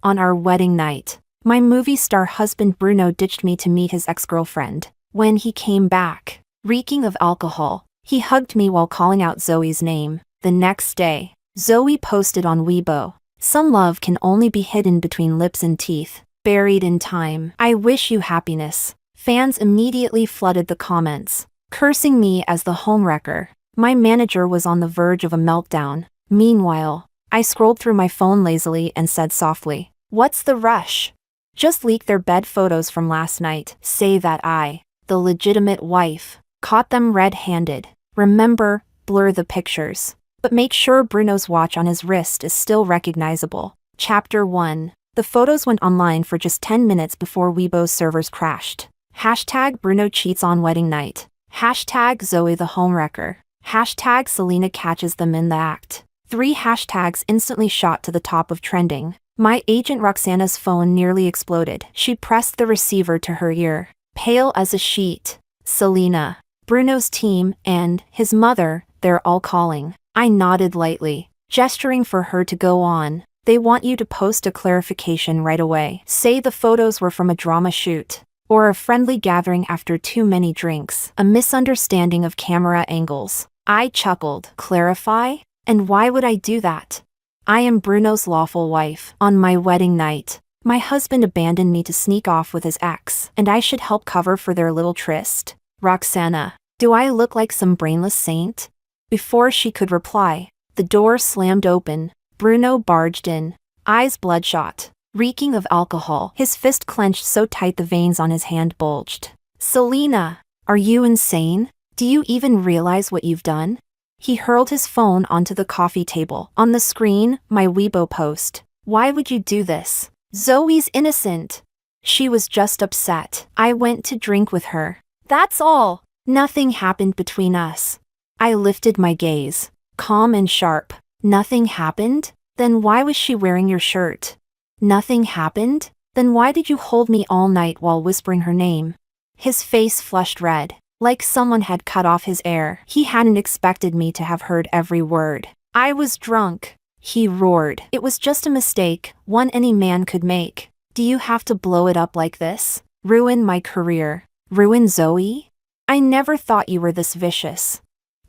On our wedding night, my movie star husband Bruno ditched me to meet his ex-girlfriend. When he came back, reeking of alcohol, he hugged me while calling out Zoe's name. The next day, Zoe posted on Weibo, "Some love can only be hidden between lips and teeth, buried in time. I wish you happiness." Fans immediately flooded the comments, cursing me as the homewrecker. My manager was on the verge of a meltdown. Meanwhile, I scrolled through my phone lazily and said softly, "What's the rush? Just leak their bed photos from last night. Say that I, the legitimate wife, caught them red-handed. Remember, blur the pictures. But make sure Bruno's watch on his wrist is still recognizable." Chapter 1. The photos went online for just 10 minutes before Weibo's servers crashed. Hashtag Bruno cheats on wedding night. Hashtag Zoe the homewrecker. Hashtag Selena catches them in the act. 3 hashtags instantly shot to the top of trending. My agent Roxana's phone nearly exploded. She pressed the receiver to her ear. Pale as a sheet. "Selena, Bruno's team, and his mother, they're all calling." I nodded lightly, gesturing for her to go on. "They want you to post a clarification right away. Say the photos were from a drama shoot, or a friendly gathering after too many drinks. A misunderstanding of camera angles." I chuckled. Clarify? And why would I do that? I am Bruno's lawful wife. On my wedding night, my husband abandoned me to sneak off with his ex, and I should help cover for their little tryst. Roxana, do I look like some brainless saint? Before she could reply, the door slammed open. Bruno barged in, eyes bloodshot, reeking of alcohol. His fist clenched so tight the veins on his hand bulged. "Selena, are you insane? Do you even realize what you've done?" He hurled his phone onto the coffee table. On the screen, my Weibo post. "Why would you do this? Zoe's innocent. She was just upset. I went to drink with her. That's all. Nothing happened between us." I lifted my gaze, calm and sharp. "Nothing happened? Then why was she wearing your shirt?" "Nothing happened? Then why did you hold me all night while whispering her name?" His face flushed red, like someone had cut off his air. He hadn't expected me to have heard every word. "I was drunk," he roared. "It was just a mistake, one any man could make. Do you have to blow it up like this? Ruin my career? Ruin Zoe? I never thought you were this vicious."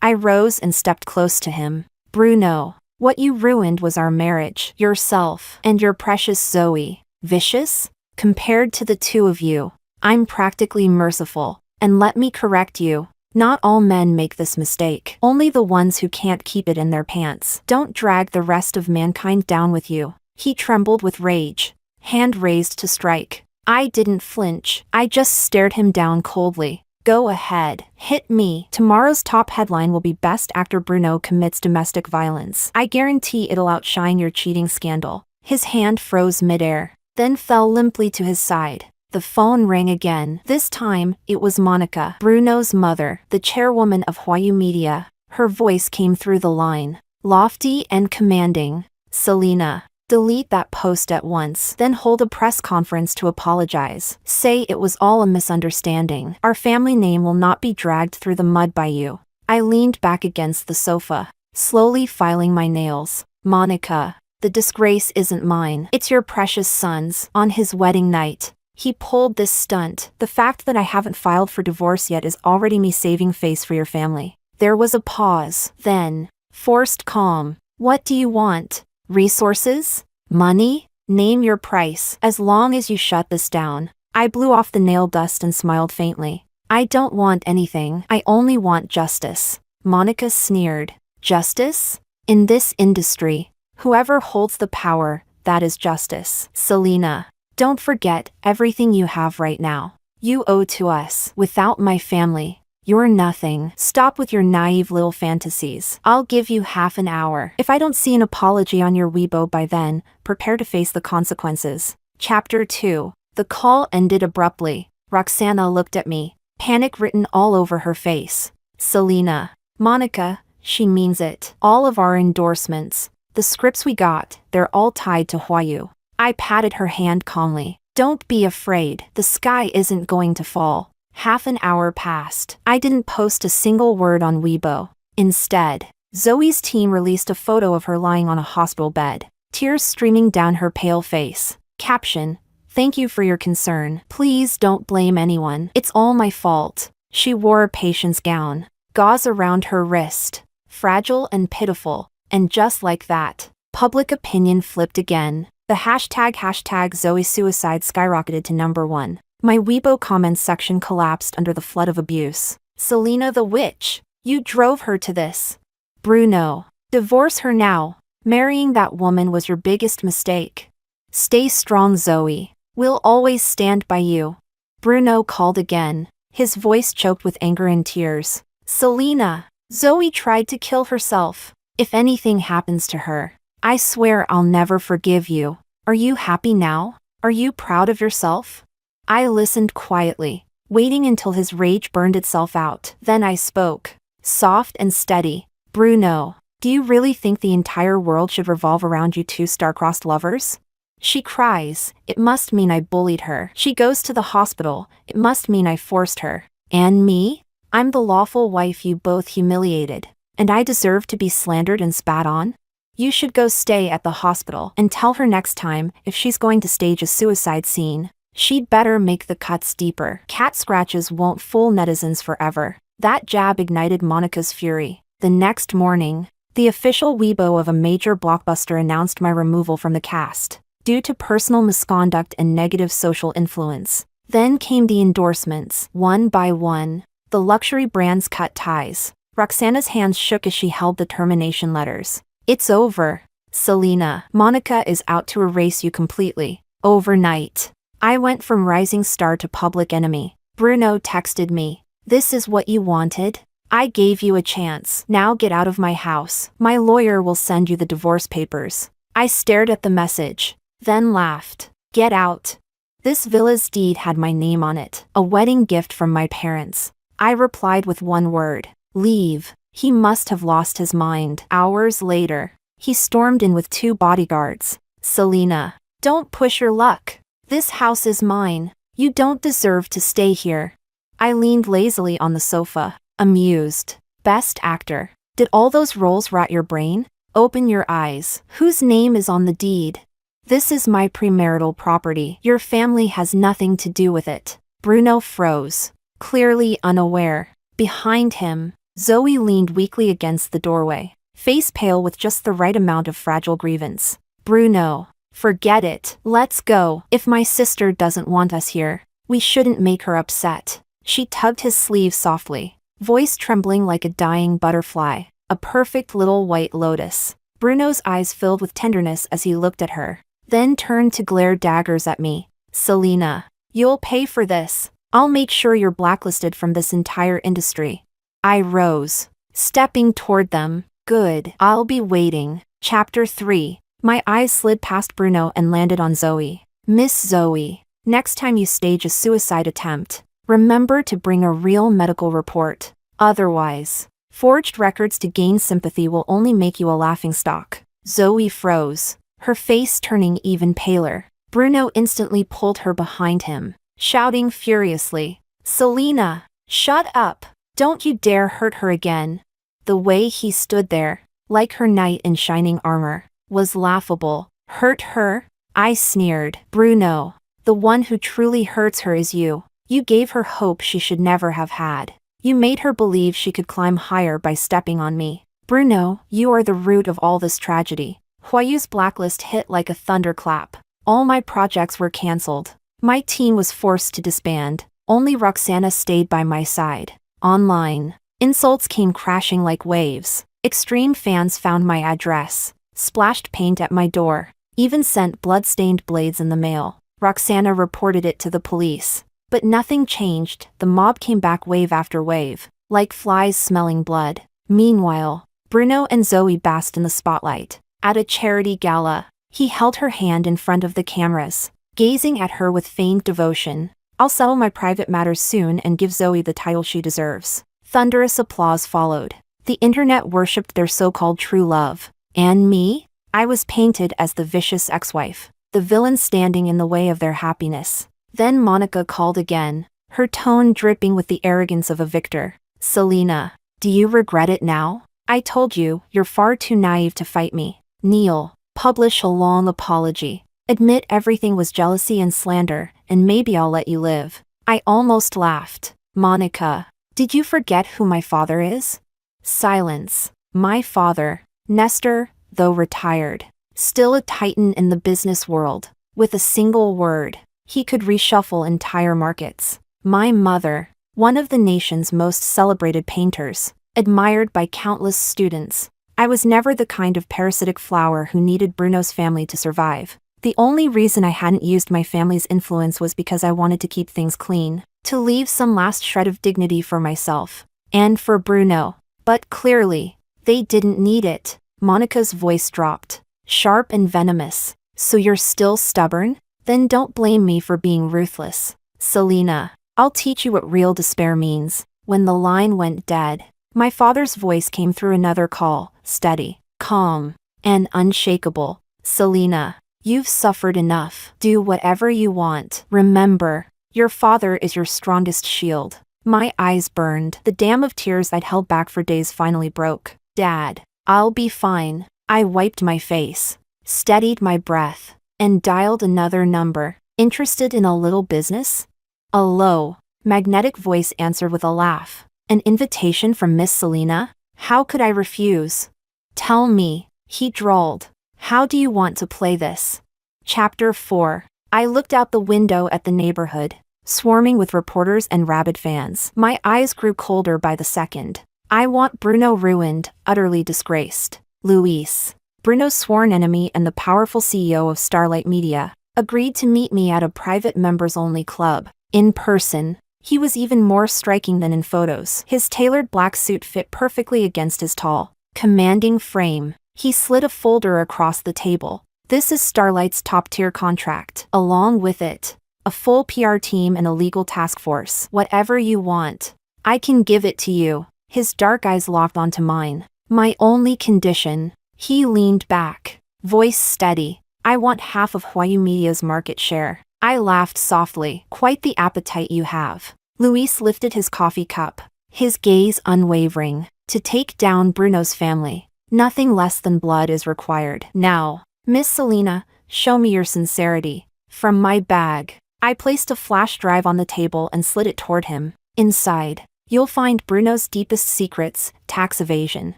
I rose and stepped close to him. "Bruno, what you ruined was our marriage, yourself, and your precious Zoe. Vicious? Compared to the two of you, I'm practically merciful. And let me correct you. Not all men make this mistake. Only the ones who can't keep it in their pants. Don't drag the rest of mankind down with you." He trembled with rage, hand raised to strike. I didn't flinch. I just stared him down coldly. "Go ahead. Hit me. Tomorrow's top headline will be Best Actor Bruno Commits Domestic Violence. I guarantee it'll outshine your cheating scandal." His hand froze midair, then fell limply to his side. The phone rang again. This time, it was Monica, Bruno's mother, the chairwoman of Huayu Media. Her voice came through the line, lofty and commanding. "Selena, delete that post at once, then hold a press conference to apologize. Say it was all a misunderstanding. Our family name will not be dragged through the mud by you." I leaned back against the sofa, slowly filing my nails. "Monica, the disgrace isn't mine. It's your precious son's. On his wedding night, he pulled this stunt. The fact that I haven't filed for divorce yet is already me saving face for your family." There was a pause, then, forced calm. "What do you want? Resources? Money? Name your price, as long as you shut this down." I blew off the nail dust and smiled faintly. "I don't want anything. I only want justice." Monica sneered. "Justice? In this industry, whoever holds the power, that is justice. Selena, don't forget everything you have right now. You owe to us. Without my family, you're nothing. Stop with your naive little fantasies. I'll give you half an hour. If I don't see an apology on your Weibo by then, prepare to face the consequences." Chapter 2. The call ended abruptly. Roxana looked at me, panic written all over her face. "Selena, Monica, she means it. All of our endorsements, the scripts we got, they're all tied to Huayu." I patted her hand calmly. "Don't be afraid. The sky isn't going to fall." Half an hour passed. I didn't post a single word on Weibo. Instead, Zoe's team released a photo of her lying on a hospital bed, tears streaming down her pale face. Caption: Thank you for your concern. Please don't blame anyone. It's all my fault. She wore a patient's gown, gauze around her wrist, fragile and pitiful, and just like that, public opinion flipped again. The hashtag Zoe suicide skyrocketed to #1. My Weibo comments section collapsed under the flood of abuse. Selena the witch, you drove her to this. Bruno, divorce her now. Marrying that woman was your biggest mistake. Stay strong, Zoe. We'll always stand by you. Bruno called again, his voice choked with anger and tears. Selena, Zoe tried to kill herself. If anything happens to her, I swear I'll never forgive you. Are you happy now? Are you proud of yourself? I listened quietly, waiting until his rage burned itself out. Then I spoke, soft and steady. Bruno, do you really think the entire world should revolve around you two star-crossed lovers? She cries, it must mean I bullied her. She goes to the hospital, it must mean I forced her. And me? I'm the lawful wife you both humiliated, and I deserve to be slandered and spat on? You should go stay at the hospital and tell her next time if she's going to stage a suicide scene, she'd better make the cuts deeper. Cat scratches won't fool netizens forever. That jab ignited Monica's fury. The next morning, the official Weibo of a major blockbuster announced my removal from the cast, due to personal misconduct and negative social influence. Then came the endorsements, one by one. The luxury brands cut ties. Roxana's hands shook as she held the termination letters. It's over. Selena, Monica is out to erase you completely. Overnight. I went from rising star to public enemy. Bruno texted me. This is what you wanted? I gave you a chance. Now get out of my house. My lawyer will send you the divorce papers. I stared at the message, then laughed. Get out. This villa's deed had my name on it, a wedding gift from my parents. I replied with one word. Leave. He must have lost his mind. Hours later, he stormed in with 2 bodyguards. Selena, don't push your luck. This house is mine. You don't deserve to stay here. I leaned lazily on the sofa, amused. Best actor. Did all those roles rot your brain? Open your eyes. Whose name is on the deed? This is my premarital property. Your family has nothing to do with it. Bruno froze, clearly unaware. Behind him, Zoe leaned weakly against the doorway, face pale with just the right amount of fragile grievance. Bruno, forget it. Let's go. If my sister doesn't want us here, we shouldn't make her upset. She tugged his sleeve softly, voice trembling like a dying butterfly, a perfect little white lotus. Bruno's eyes filled with tenderness as he looked at her, then turned to glare daggers at me. Selena, you'll pay for this. I'll make sure you're blacklisted from this entire industry. I rose, stepping toward them. Good, I'll be waiting. Chapter 3. My eyes slid past Bruno and landed on Zoe. Miss Zoe, next time you stage a suicide attempt, remember to bring a real medical report. Otherwise, forged records to gain sympathy will only make you a laughingstock. Zoe froze, her face turning even paler. Bruno instantly pulled her behind him, shouting furiously, Selena, shut up. Don't you dare hurt her again. The way he stood there, like her knight in shining armor, was laughable. Hurt her? I sneered. Bruno, the one who truly hurts her is you. You gave her hope she should never have had. You made her believe she could climb higher by stepping on me. Bruno, you are the root of all this tragedy. Huayu's blacklist hit like a thunderclap. All my projects were cancelled. My team was forced to disband. Only Roxana stayed by my side. Online, insults came crashing like waves. Extreme fans found my address, splashed paint at my door, even sent blood-stained blades in the mail. Roxana reported it to the police. But nothing changed. The mob came back wave after wave, like flies smelling blood. Meanwhile, Bruno and Zoe basked in the spotlight. At a charity gala, he held her hand in front of the cameras, gazing at her with feigned devotion. I'll settle my private matters soon and give Zoe the title she deserves. Thunderous applause followed. The internet worshipped their so-called true love. And me? I was painted as the vicious ex-wife, the villain standing in the way of their happiness. Then Monica called again, her tone dripping with the arrogance of a victor. Selena, do you regret it now? I told you, you're far too naive to fight me. Kneel, publish a long apology. Admit everything was jealousy and slander, and maybe I'll let you live. I almost laughed. Monica, did you forget who my father is? Silence. My father, Nestor, though retired, still a titan in the business world. With a single word, he could reshuffle entire markets. My mother, one of the nation's most celebrated painters, admired by countless students. I was never the kind of parasitic flower who needed Bruno's family to survive. The only reason I hadn't used my family's influence was because I wanted to keep things clean, to leave some last shred of dignity for myself, and for Bruno. But clearly, they didn't need it. Monica's voice dropped, sharp and venomous. So you're still stubborn? Then don't blame me for being ruthless. Selena, I'll teach you what real despair means. When the line went dead, my father's voice came through another call, steady, calm, and unshakable. Selena, you've suffered enough. Do whatever you want. Remember, your father is your strongest shield. My eyes burned. The dam of tears I'd held back for days finally broke. Dad, I'll be fine. I wiped my face, steadied my breath, and dialed another number. Interested in a little business? A low, magnetic voice answered with a laugh. An invitation from Miss Selena? How could I refuse? Tell me, he drawled. How do you want to play this? Chapter 4. I looked out the window at the neighborhood, swarming with reporters and rabid fans. My eyes grew colder by the second. I want Bruno ruined, utterly disgraced. Luis, Bruno's sworn enemy and the powerful CEO of Starlight Media, agreed to meet me at a private members-only club. In person, he was even more striking than in photos. His tailored black suit fit perfectly against his tall, commanding frame. He slid a folder across the table. This is Starlight's top-tier contract. Along with it, a full PR team and a legal task force. Whatever you want, I can give it to you. His dark eyes locked onto mine. My only condition. He leaned back, voice steady. I want half of Huayu Media's market share. I laughed softly. Quite the appetite you have. Luis lifted his coffee cup, his gaze unwavering. To take down Bruno's family, nothing less than blood is required. Now, Miss Selena, show me your sincerity. From my bag, I placed a flash drive on the table and slid it toward him. Inside, you'll find Bruno's deepest secrets, tax evasion,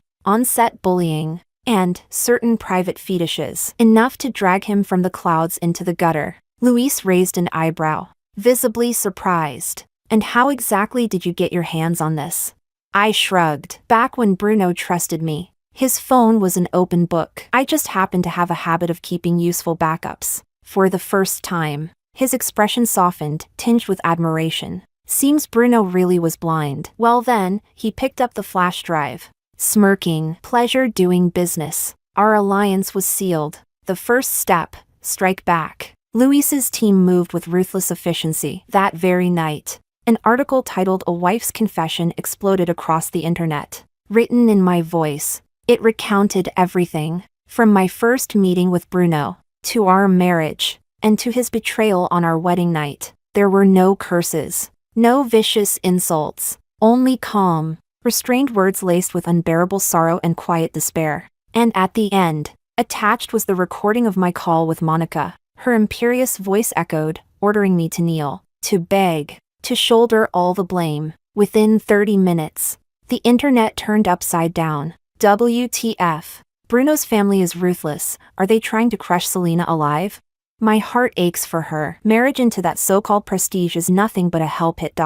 on-set bullying, and certain private fetishes. Enough to drag him from the clouds into the gutter. Luis raised an eyebrow, visibly surprised. And how exactly did you get your hands on this? I shrugged. Back when Bruno trusted me, his phone was an open book. I just happened to have a habit of keeping useful backups. For the first time, his expression softened, tinged with admiration. Seems Bruno really was blind. Well then, he picked up the flash drive, smirking. Pleasure doing business. Our alliance was sealed. The first step, strike back. Luis's team moved with ruthless efficiency. That very night, an article titled "A Wife's Confession" exploded across the internet. Written in my voice, it recounted everything, from my first meeting with Bruno, to our marriage, and to his betrayal on our wedding night. There were no curses, no vicious insults, only calm, restrained words laced with unbearable sorrow and quiet despair. And at the end, attached was the recording of my call with Monica. Her imperious voice echoed, ordering me to kneel, to beg, to shoulder all the blame. Within 30 minutes, the internet turned upside down. WTF? Bruno's family is ruthless. Are they trying to crush Selena alive? My heart aches for her. Marriage into that so-called prestige is nothing but a hell pit.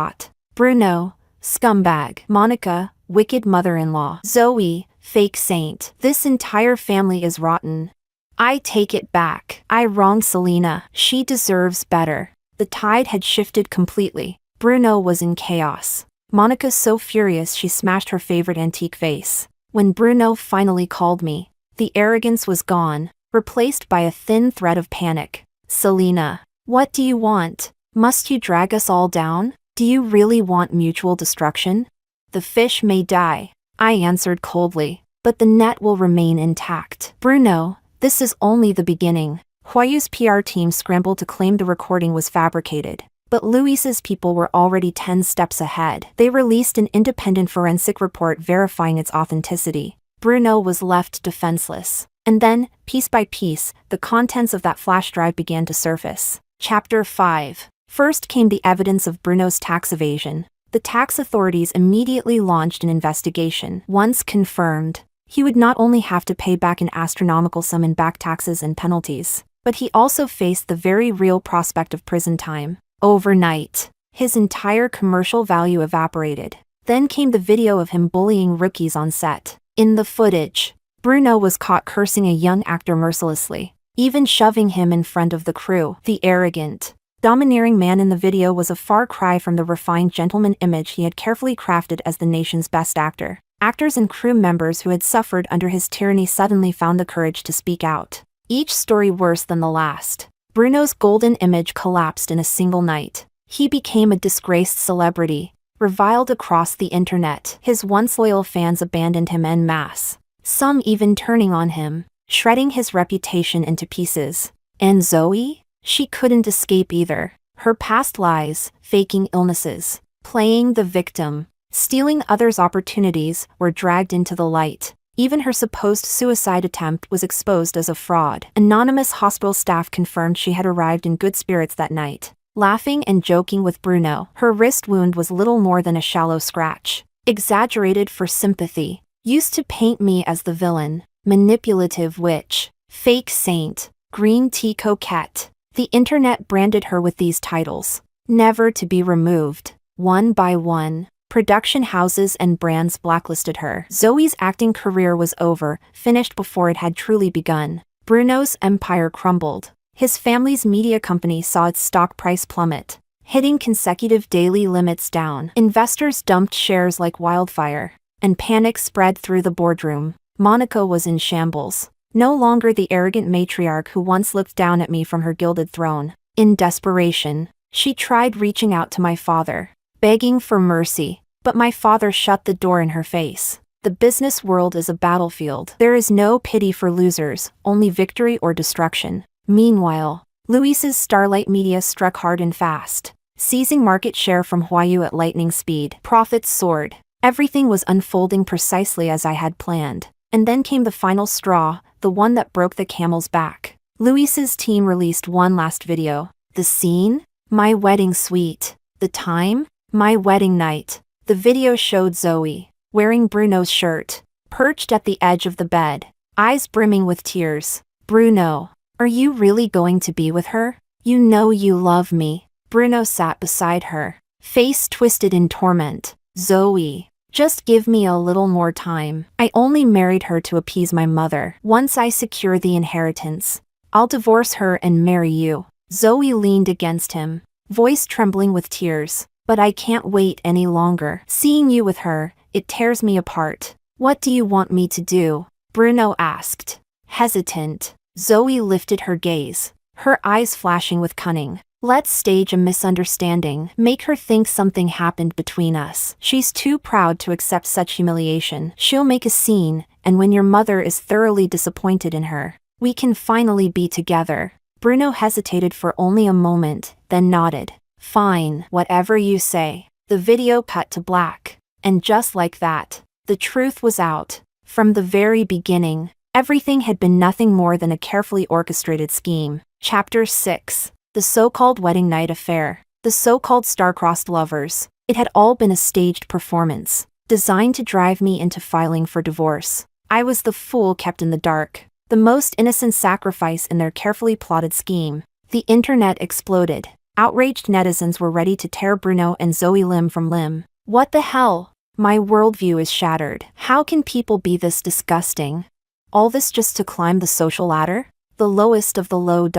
Bruno, scumbag. Monica, wicked mother-in-law. Zoe, fake saint. This entire family is rotten. I take it back. I wronged Selena. She deserves better. The tide had shifted completely. Bruno was in chaos. Monica so furious she smashed her favorite antique vase. When Bruno finally called me, the arrogance was gone, replaced by a thin thread of panic. Selena, what do you want? Must you drag us all down? Do you really want mutual destruction? The fish may die, I answered coldly, but the net will remain intact. Bruno, this is only the beginning. Huayu's PR team scrambled to claim the recording was fabricated, but Luis's people were already 10 steps ahead. They released an independent forensic report verifying its authenticity. Bruno was left defenseless. And then, piece by piece, the contents of that flash drive began to surface. Chapter 5. First came the evidence of Bruno's tax evasion. The tax authorities immediately launched an investigation. Once confirmed, he would not only have to pay back an astronomical sum in back taxes and penalties, but he also faced the very real prospect of prison time. Overnight, his entire commercial value evaporated. Then came the video of him bullying rookies on set. In the footage, Bruno was caught cursing a young actor mercilessly, even shoving him in front of the crew. The arrogant, domineering man in the video was a far cry from the refined gentleman image he had carefully crafted as the nation's best actor. Actors and crew members who had suffered under his tyranny suddenly found the courage to speak out. Each story worse than the last. Bruno's golden image collapsed in a single night. He became a disgraced celebrity, reviled across the internet. His once loyal fans abandoned him en masse, some even turning on him, shredding his reputation into pieces. And Zoe? She couldn't escape either. Her past lies, faking illnesses, playing the victim, stealing others' opportunities were dragged into the light. Even her supposed suicide attempt was exposed as a fraud. Anonymous hospital staff confirmed she had arrived in good spirits that night, laughing and joking with Bruno. Her wrist wound was little more than a shallow scratch, exaggerated for sympathy. Used to paint me as the villain, manipulative witch, fake saint, green tea coquette. The internet branded her with these titles, never to be removed. One by one, production houses and brands blacklisted her. Zoe's acting career was over, finished before it had truly begun. Bruno's empire crumbled. His family's media company saw its stock price plummet, hitting consecutive daily limits down. Investors dumped shares like wildfire, and panic spread through the boardroom. Monica was in shambles, no longer the arrogant matriarch who once looked down at me from her gilded throne. In desperation, she tried reaching out to my father, begging for mercy, but my father shut the door in her face. The business world is a battlefield. There is no pity for losers, only victory or destruction. Meanwhile, Luis's Starlight Media struck hard and fast, seizing market share from Huayu at lightning speed. Profits soared. Everything was unfolding precisely as I had planned. And then came the final straw, the one that broke the camel's back. Luis's team released one last video. The scene? My wedding suite. The time? My wedding night. The video showed Zoe, wearing Bruno's shirt, perched at the edge of the bed, eyes brimming with tears. Bruno, are you really going to be with her? You know you love me. Bruno sat beside her, face twisted in torment. Zoe, just give me a little more time. I only married her to appease my mother. Once I secure the inheritance, I'll divorce her and marry you. Zoe leaned against him, voice trembling with tears. But I can't wait any longer. Seeing you with her, it tears me apart. What do you want me to do? Bruno asked, hesitant. Zoe lifted her gaze, her eyes flashing with cunning. Let's stage a misunderstanding. Make her think something happened between us. She's too proud to accept such humiliation. She'll make a scene, and when your mother is thoroughly disappointed in her, we can finally be together. Bruno hesitated for only a moment, then nodded. Fine, whatever you say. The video cut to black. And just like that, the truth was out. From the very beginning, everything had been nothing more than a carefully orchestrated scheme. Chapter 6. The so-called wedding night affair. The so-called star-crossed lovers. It had all been a staged performance, designed to drive me into filing for divorce. I was the fool kept in the dark, the most innocent sacrifice in their carefully plotted scheme. The internet exploded. Outraged netizens were ready to tear Bruno and Zoe limb from limb. What the hell? My worldview is shattered. How can people be this disgusting? All this just to climb the social ladder? The lowest of the low.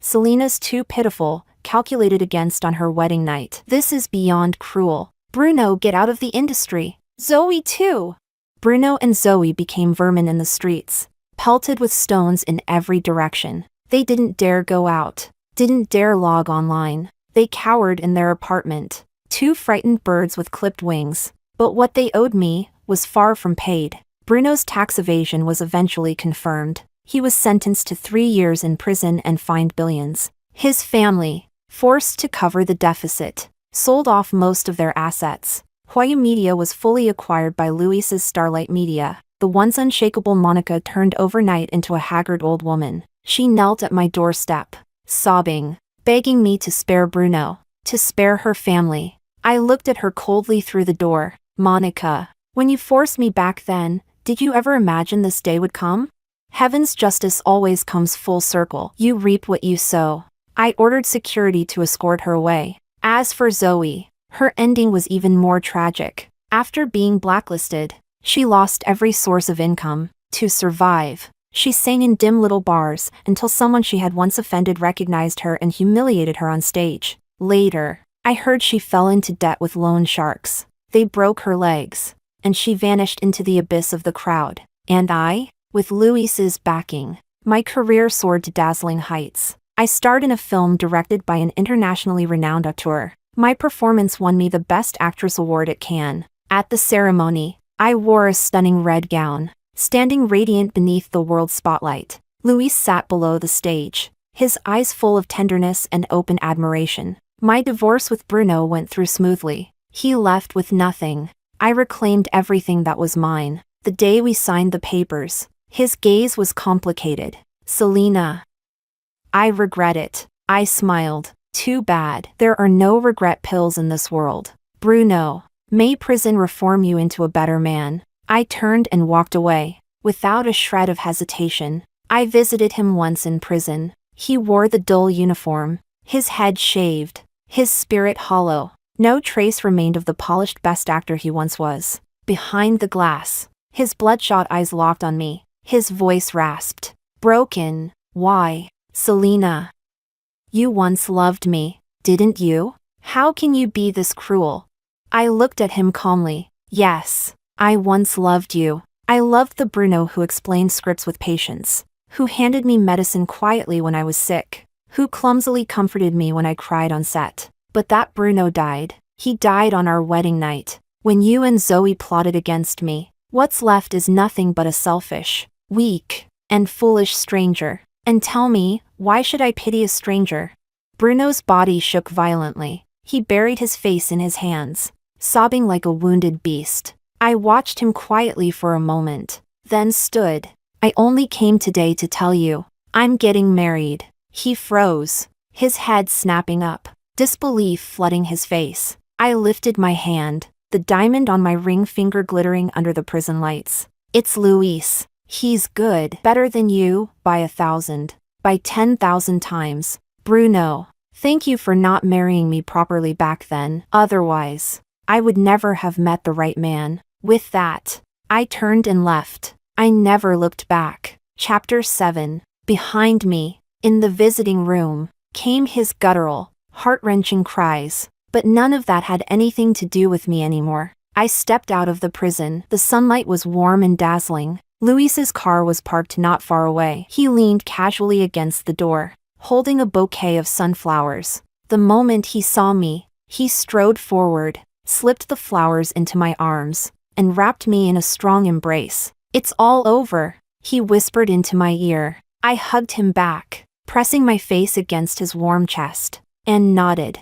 Selena's too pitiful, calculated against on her wedding night. This is beyond cruel. Bruno, get out of the industry. Zoe too. Bruno and Zoe became vermin in the streets, pelted with stones in every direction. They didn't dare go out, didn't dare log online. They cowered in their apartment, two frightened birds with clipped wings. But what they owed me was far from paid. Bruno's tax evasion was eventually confirmed. He was sentenced to 3 years in prison and fined billions. His family, forced to cover the deficit, sold off most of their assets. Huayu Media was fully acquired by Luis's Starlight Media. the once unshakable Monica turned overnight into a haggard old woman. She knelt at my doorstep, sobbing, begging me to spare Bruno, to spare her family. I looked at her coldly through the door. Monica, when you forced me back then, did you ever imagine this day would come? Heaven's justice always comes full circle. You reap what you sow. I ordered security to escort her away. As for Zoe, her ending was even more tragic. After being blacklisted, she lost every source of income. To survive, she sang in dim little bars until someone she had once offended recognized her and humiliated her on stage. Later, I heard she fell into debt with loan sharks. They broke her legs, and she vanished into the abyss of the crowd. And I, with Luis's backing, my career soared to dazzling heights. I starred in a film directed by an internationally renowned auteur. My performance won me the Best Actress award at Cannes. At the ceremony, I wore a stunning red gown, standing radiant beneath the world's spotlight. Luis sat below the stage, his eyes full of tenderness and open admiration. My divorce with Bruno went through smoothly. He left with nothing. I reclaimed everything that was mine. The day we signed the papers, his gaze was complicated. Selena. I regret it. I smiled. Too bad. There are no regret pills in this world. Bruno, may prison reform you into a better man. I turned and walked away, without a shred of hesitation. I visited him once in prison. He wore the dull uniform, his head shaved, his spirit hollow. No trace remained of the polished best actor he once was. Behind the glass, his bloodshot eyes locked on me. His voice rasped. Broken. Why? Selena. You once loved me, didn't you? How can you be this cruel? I looked at him calmly. Yes, I once loved you. I loved the Bruno who explained scripts with patience, who handed me medicine quietly when I was sick, who clumsily comforted me when I cried on set. But that Bruno died. He died on our wedding night. When you and Zoe plotted against me, what's left is nothing but a selfish, weak, and foolish stranger. And tell me, why should I pity a stranger? Bruno's body shook violently. He buried his face in his hands, sobbing like a wounded beast. I watched him quietly for a moment, then stood. I only came today to tell you, I'm getting married. He froze, his head snapping up, disbelief flooding his face. I lifted my hand, the diamond on my ring finger glittering under the prison lights. It's Luis. He's good, better than you, by 1,000, by 10,000 times. Bruno, thank you for not marrying me properly back then. Otherwise, I would never have met the right man. With that, I turned and left. I never looked back. Chapter 7. Behind me, in the visiting room, came his guttural, heart-wrenching cries. But none of that had anything to do with me anymore. I stepped out of the prison. The sunlight was warm and dazzling. Luis's car was parked not far away. He leaned casually against the door, holding a bouquet of sunflowers. The moment he saw me, he strode forward, slipped the flowers into my arms, and wrapped me in a strong embrace. It's all over, he whispered into my ear. I hugged him back, pressing my face against his warm chest, and nodded.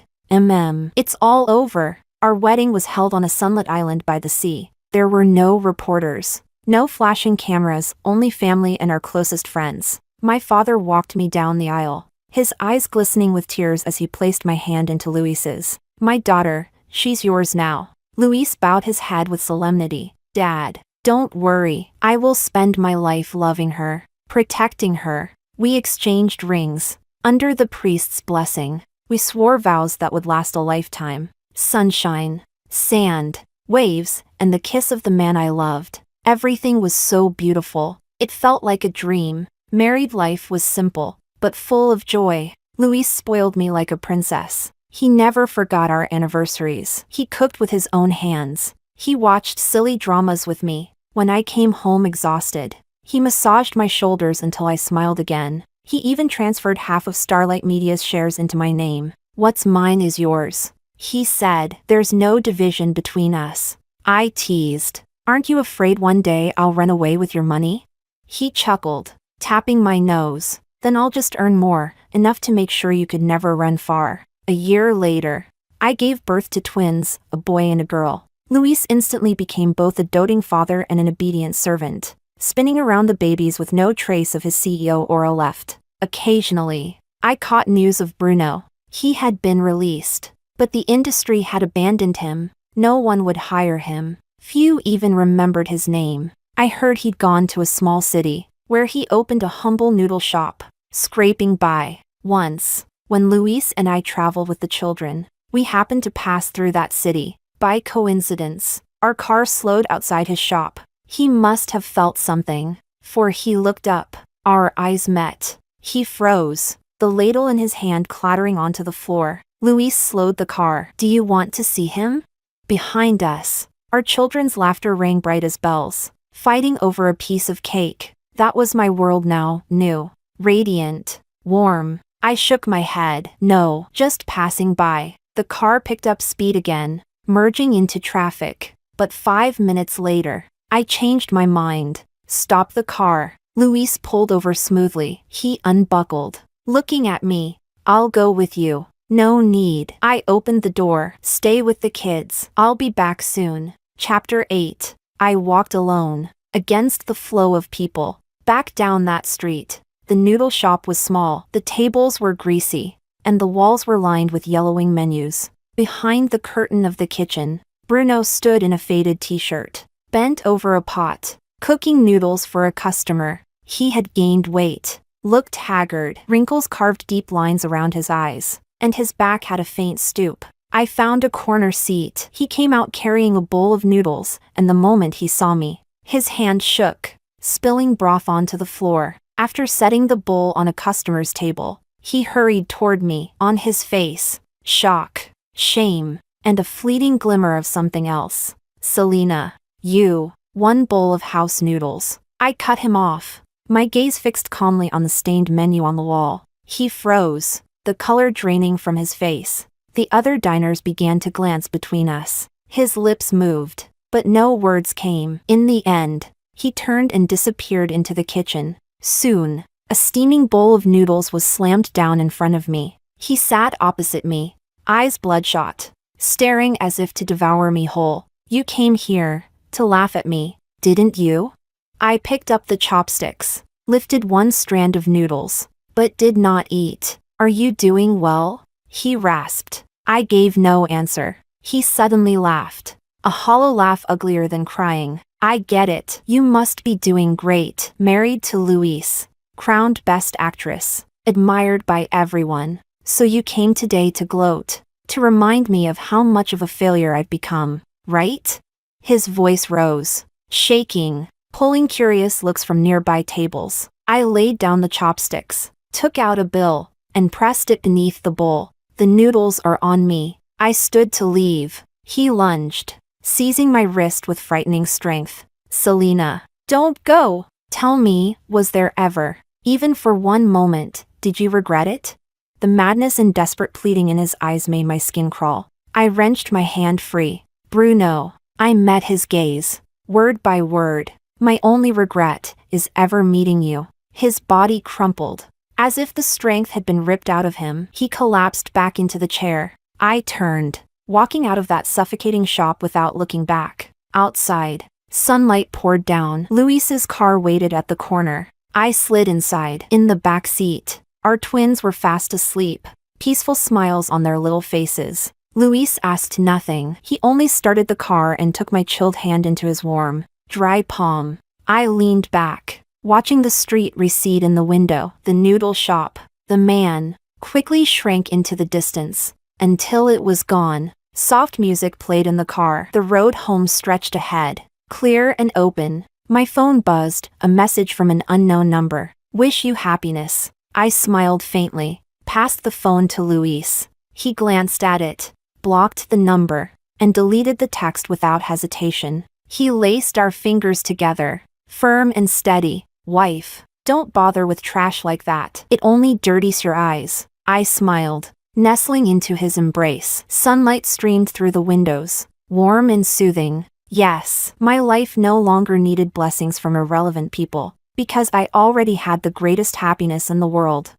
It's all over. Our wedding was held on a sunlit island by the sea. There were no reporters. No flashing cameras, only family and our closest friends. My father walked me down the aisle, his eyes glistening with tears as he placed my hand into Luis's. My daughter, she's yours now. Luis bowed his head with solemnity. Dad, don't worry. I will spend my life loving her, protecting her. We exchanged rings. Under the priest's blessing, we swore vows that would last a lifetime. Sunshine, sand, waves, and the kiss of the man I loved. Everything was so beautiful. It felt like a dream. Married life was simple, but full of joy. Luis spoiled me like a princess. He never forgot our anniversaries. He cooked with his own hands. He watched silly dramas with me. When I came home exhausted, he massaged my shoulders until I smiled again. He even transferred half of Starlight Media's shares into my name. What's mine is yours, he said. There's no division between us. I teased. Aren't you afraid one day I'll run away with your money? He chuckled, tapping my nose. Then I'll just earn more, enough to make sure you could never run far. A year later, I gave birth to twins, a boy and a girl. Luis instantly became both a doting father and an obedient servant, spinning around the babies with no trace of his CEO aura left. Occasionally, I caught news of Bruno. He had been released, but the industry had abandoned him. No one would hire him. Few even remembered his name. I heard he'd gone to a small city, where he opened a humble noodle shop, scraping by. Once, when Luis and I traveled with the children, we happened to pass through that city. By coincidence, our car slowed outside his shop. He must have felt something, for he looked up. Our eyes met. He froze, the ladle in his hand clattering onto the floor. Luis slowed the car. Do you want to see him? Behind us, our children's laughter rang bright as bells, fighting over a piece of cake. That was my world now, new, radiant, warm. I shook my head. No, just passing by. The car picked up speed again, merging into traffic. But 5 minutes later, I changed my mind. Stop the car. Luis pulled over smoothly. He unbuckled, looking at me. I'll go with you. No need. I opened the door. Stay with the kids. I'll be back soon. Chapter 8. I walked alone, against the flow of people, back down that street. The noodle shop was small, the tables were greasy, and the walls were lined with yellowing menus. Behind the curtain of the kitchen, Bruno stood in a faded t-shirt, bent over a pot, cooking noodles for a customer. He had gained weight, looked haggard, wrinkles carved deep lines around his eyes, and his back had a faint stoop. I found a corner seat. He came out carrying a bowl of noodles, and the moment he saw me, his hand shook, spilling broth onto the floor. After setting the bowl on a customer's table, he hurried toward me, on his face, shock, shame, and a fleeting glimmer of something else. Selena, you, one bowl of house noodles. I cut him off, my gaze fixed calmly on the stained menu on the wall. He froze, the color draining from his face. The other diners began to glance between us. His lips moved, but no words came. In the end, he turned and disappeared into the kitchen. Soon, a steaming bowl of noodles was slammed down in front of me. He sat opposite me, eyes bloodshot, staring as if to devour me whole. You came here to laugh at me, didn't you? I picked up the chopsticks, lifted one strand of noodles, but did not eat. Are you doing well? He rasped. I gave no answer. He suddenly laughed, a hollow laugh uglier than crying. I get it. You must be doing great. Married to Luis, crowned best actress, admired by everyone. So you came today to gloat, to remind me of how much of a failure I've become, right? His voice rose, shaking, pulling curious looks from nearby tables. I laid down the chopsticks, took out a bill, and pressed it beneath the bowl. The noodles are on me. I stood to leave. He lunged, seizing my wrist with frightening strength. Selena, don't go. Tell me, was there ever, even for one moment, did you regret it? The madness and desperate pleading in his eyes made my skin crawl. I wrenched my hand free. Bruno. I met his gaze, word by word. My only regret is ever meeting you. His body crumpled. As if the strength had been ripped out of him, he collapsed back into the chair. I turned, walking out of that suffocating shop without looking back. Outside, sunlight poured down. Luis's car waited at the corner. I slid inside. In the back seat, our twins were fast asleep, peaceful smiles on their little faces. Luis asked nothing. He only started the car and took my chilled hand into his warm, dry palm. I leaned back, watching the street recede in the window. The noodle shop, the man, quickly shrank into the distance, until it was gone. Soft music played in the car. The road home stretched ahead, clear and open. My phone buzzed, a message from an unknown number. Wish you happiness. I smiled faintly, passed the phone to Luis. He glanced at it, blocked the number, and deleted the text without hesitation. He laced our fingers together, firm and steady. Wife, don't bother with trash like that. It only dirties your eyes. I smiled, nestling into his embrace. Sunlight streamed through the windows, warm and soothing. Yes, my life no longer needed blessings from irrelevant people, because I already had the greatest happiness in the world.